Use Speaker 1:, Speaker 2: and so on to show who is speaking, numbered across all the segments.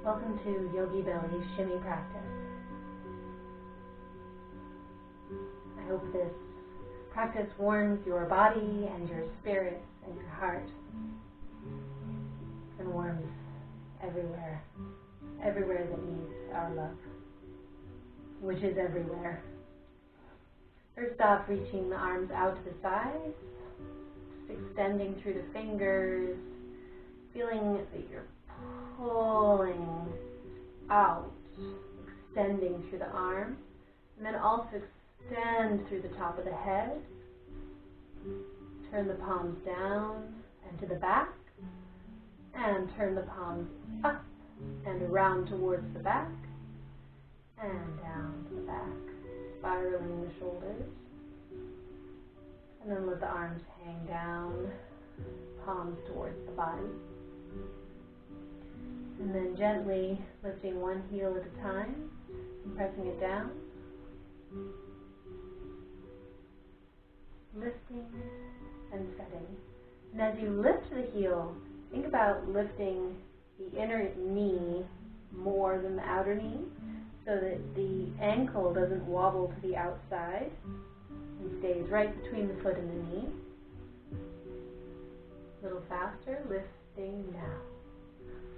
Speaker 1: Welcome to Yogi Belly's Shimmy practice. I hope this practice warms your body and your spirit and your heart and warms everywhere that needs our love, which is everywhere. First off, reaching the arms out to the sides, just extending through the fingers, feeling that you're pulling out, extending through the arm, and then also extend through the top of the head. Turn the palms down and to the back, and turn the palms up and around towards the back, and down to the back, spiraling the shoulders. And then let the arms hang down, palms towards the body. And then gently lifting one heel at a time and pressing it down. Lifting and setting. And as you lift the heel, think about lifting the inner knee more than the outer knee so that the ankle doesn't wobble to the outside and stays right between the foot and the knee. A little faster, lifting now.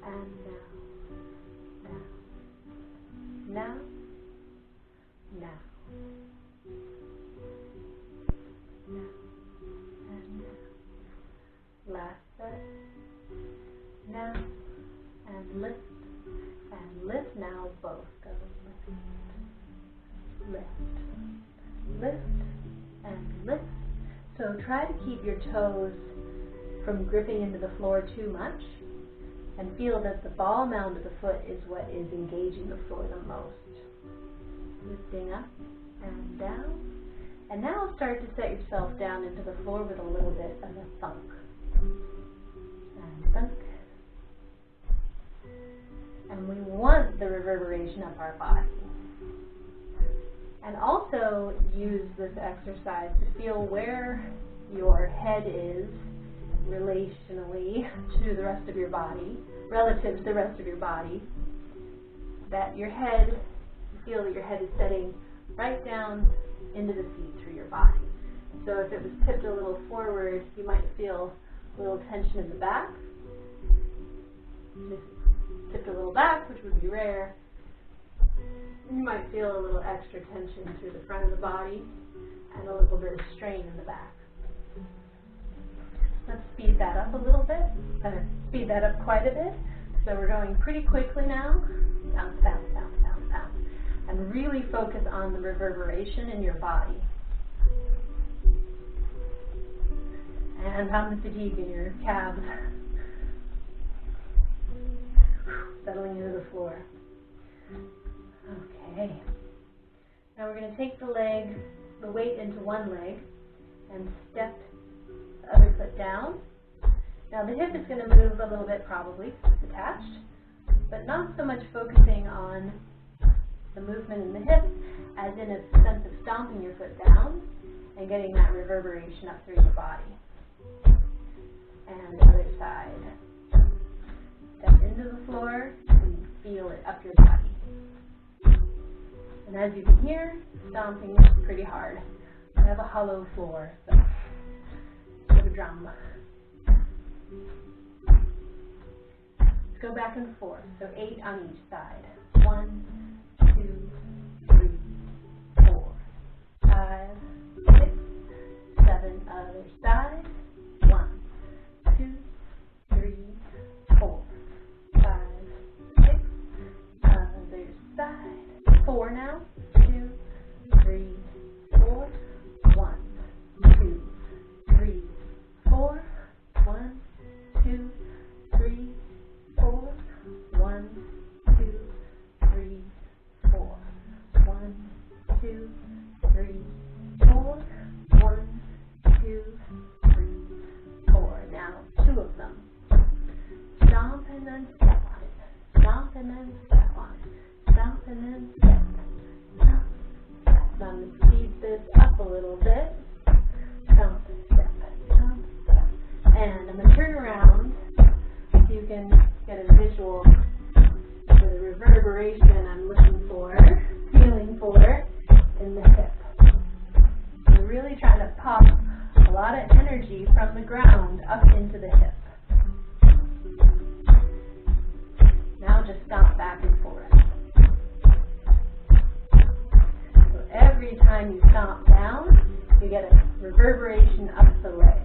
Speaker 1: And now, now, now, and now. Last set. Now, and lift, now both go. Lift, and lift. So try to keep your toes from gripping into the floor too much, and feel that the ball mound of the foot is what is engaging the floor the most. Lifting up and down. And now start to set yourself down into the floor with a little bit of a thunk. And thunk. And we want the reverberation of our body. And also use this exercise to feel where your head is relationally to the rest of your body, relative to the rest of your body, that your head, you feel that your head is setting right down into the seat through your body. So if it was tipped a little forward, you might feel a little tension in the back. If it's tipped a little back, which would be rare, you might feel a little extra tension through the front of the body and a little bit of strain in the back. Let's speed that up a little bit, or speed that up quite a bit. So we're going pretty quickly now. Bounce, bounce, bounce, bounce, bounce. And really focus on the reverberation in your body. And on the fatigue in your calves. Settling into the floor. Okay. Now we're going to take the weight into one leg and step the other foot down. Now the hip is going to move a little bit probably because it's attached, but not so much focusing on the movement in the hip as in a sense of stomping your foot down and getting that reverberation up through your body. And the other side. Step into the floor and feel it up your body. And as you can hear, stomping is pretty hard. I have a hollow floor, so a drum. Let's go back and forth. So 8 on each side. 1, 2, 3, 4, 5, 6, 7. Other side. 1, 2, 3, 4, 5, 6. Other side. 4 now. 2, 3, 4. 1, 2, 3, 4, 1, 2, 3, 4, 1, 2, 3, 4, 1, 2, 3, 4, 1, 2, 3, 4. Now 2 of them. Stomp and then step on it. Stomp and then step on it. Stomp and then step. Stomp, step. Now I'm going to speed this up a little bit. Stomp, step, stomp, step. And I'm going to turn around so you can get a visual with ground up into the hip. Now just stomp back and forth. So every time you stomp down, you get a reverberation up the leg.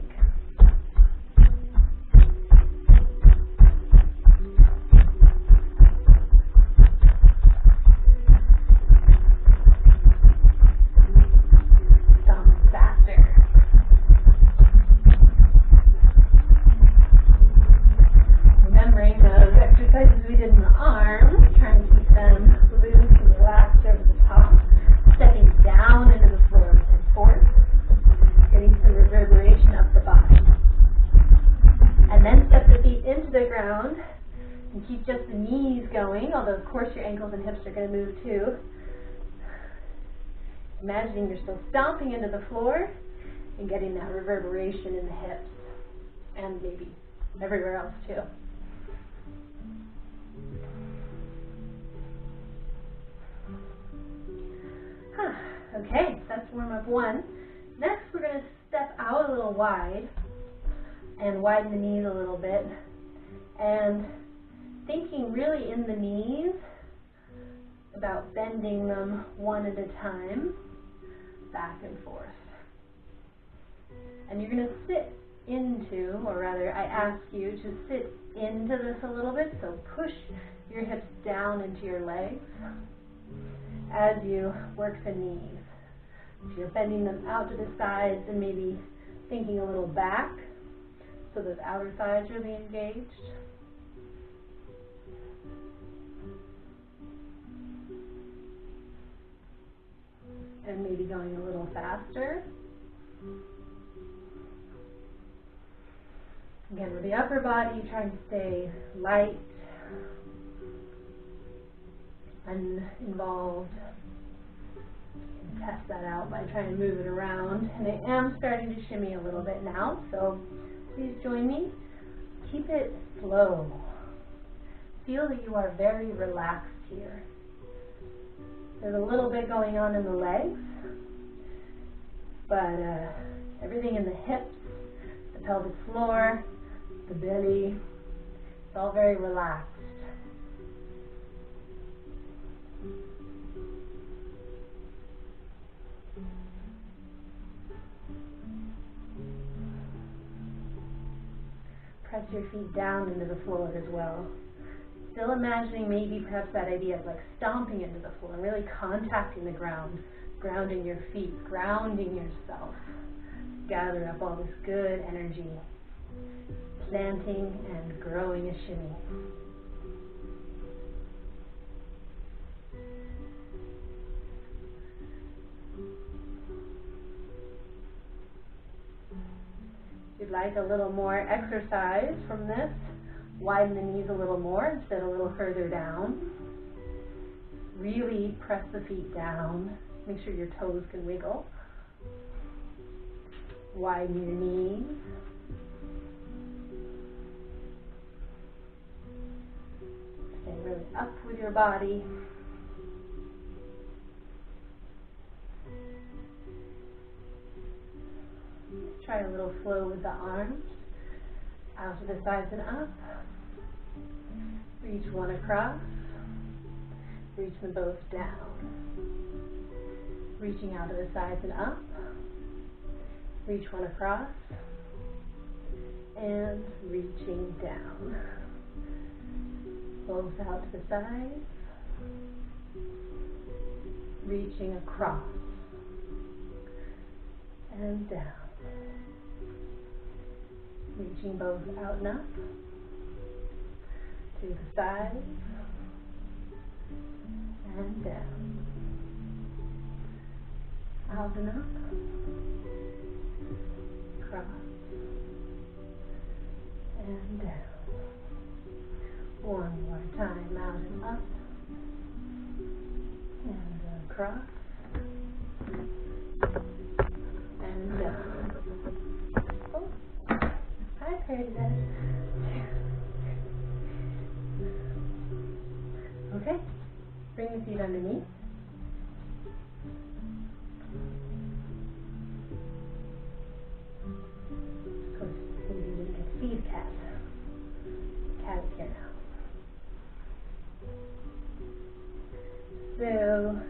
Speaker 1: Although of course your ankles and hips are going to move too. Imagining you're still stomping into the floor and getting that reverberation in the hips and maybe everywhere else too. Okay, that's warm up one. Next we're going to step out a little wide and widen the knees a little bit, and thinking really in the knees about bending them one at a time, back and forth. And you're going to sit into, or rather I ask you to sit into this a little bit, so push your hips down into your legs as you work the knees. So you're bending them out to the sides and maybe thinking a little back, so those outer thighs really engaged. And maybe going a little faster. Again, with the upper body, trying to stay light, uninvolved. Test that out by trying to move it around. And I am starting to shimmy a little bit now, so please join me. Keep it slow. Feel that you are very relaxed here. There's a little bit going on in the legs, but everything in the hips, the pelvic floor, the belly, it's all very relaxed. Press your feet down into the floor as well. Still imagining maybe perhaps that idea of like stomping into the floor, really contacting the ground, grounding your feet, grounding yourself. Gather up all this good energy, planting and growing a shimmy. If you'd like a little more exercise from this, widen the knees a little more, sit a little further down. Really press the feet down. Make sure your toes can wiggle. Widen your knees. Stay really up with your body. Try a little flow with the arms. Out to the sides and up. Reach one across. Reach them both down. Reaching out to the sides and up. Reach one across. And reaching down. Both out to the sides. Reaching across. And down. Reaching both out and up, to the sides, and down. Out and up, across, and down. One more time, out and up, and across, and down. Hi, Paradise. Okay, bring your feet underneath. So,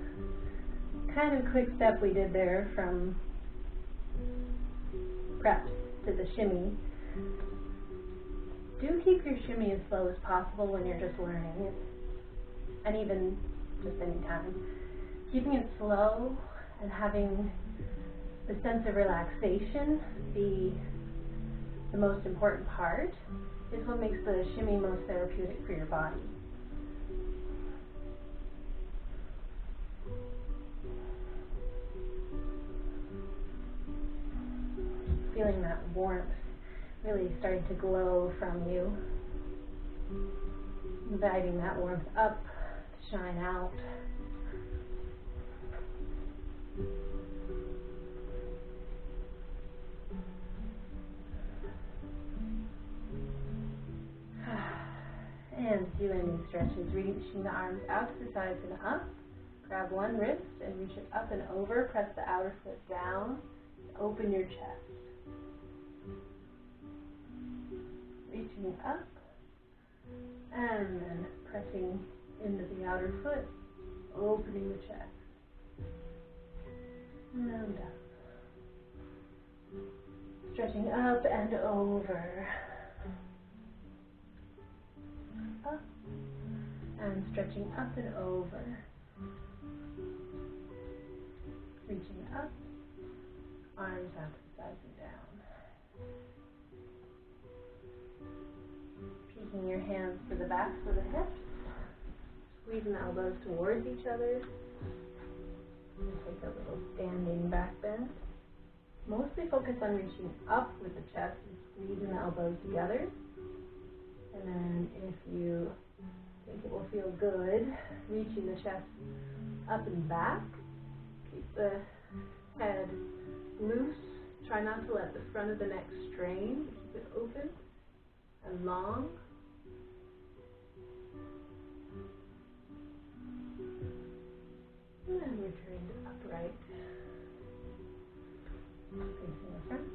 Speaker 1: kind of quick step we did there from preps to the shimmy. Do keep your shimmy as slow as possible when you're just learning it, and even just any time. Keeping it slow and having the sense of relaxation be the most important part is what makes the shimmy most therapeutic for your body. Feeling that warmth really starting to glow from you. Inviting that warmth up to shine out. And do any stretches, reaching the arms out to the sides and up. Grab one wrist and reach it up and over. Press the outer foot down. Open your chest. Reaching up and then pressing into the outer foot, opening the chest. And up. Stretching up and over. Up and stretching up and over. Reaching up, arms out to the sides and down. Peeking your hands to the backs of the hips. Squeezing the elbows towards each other. And take a little standing back bend. Mostly focus on reaching up with the chest and squeezing the elbows together. And then if you think it will feel good, reaching the chest up and back. Keep the head loose. Try not to let the front of the neck strain. Keep it open and long. And then return to upright. Facing the front,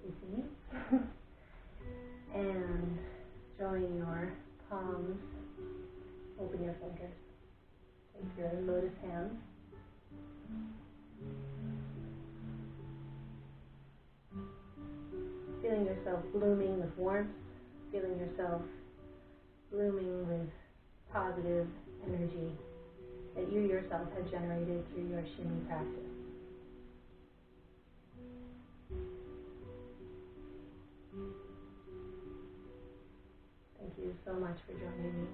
Speaker 1: facing you. And join your palms. Open your fingers. Take your lotus hands. Feeling yourself blooming with warmth. Feeling yourself blooming with positive energy that you yourself have generated through your shimmy practice. Thank you so much for joining me.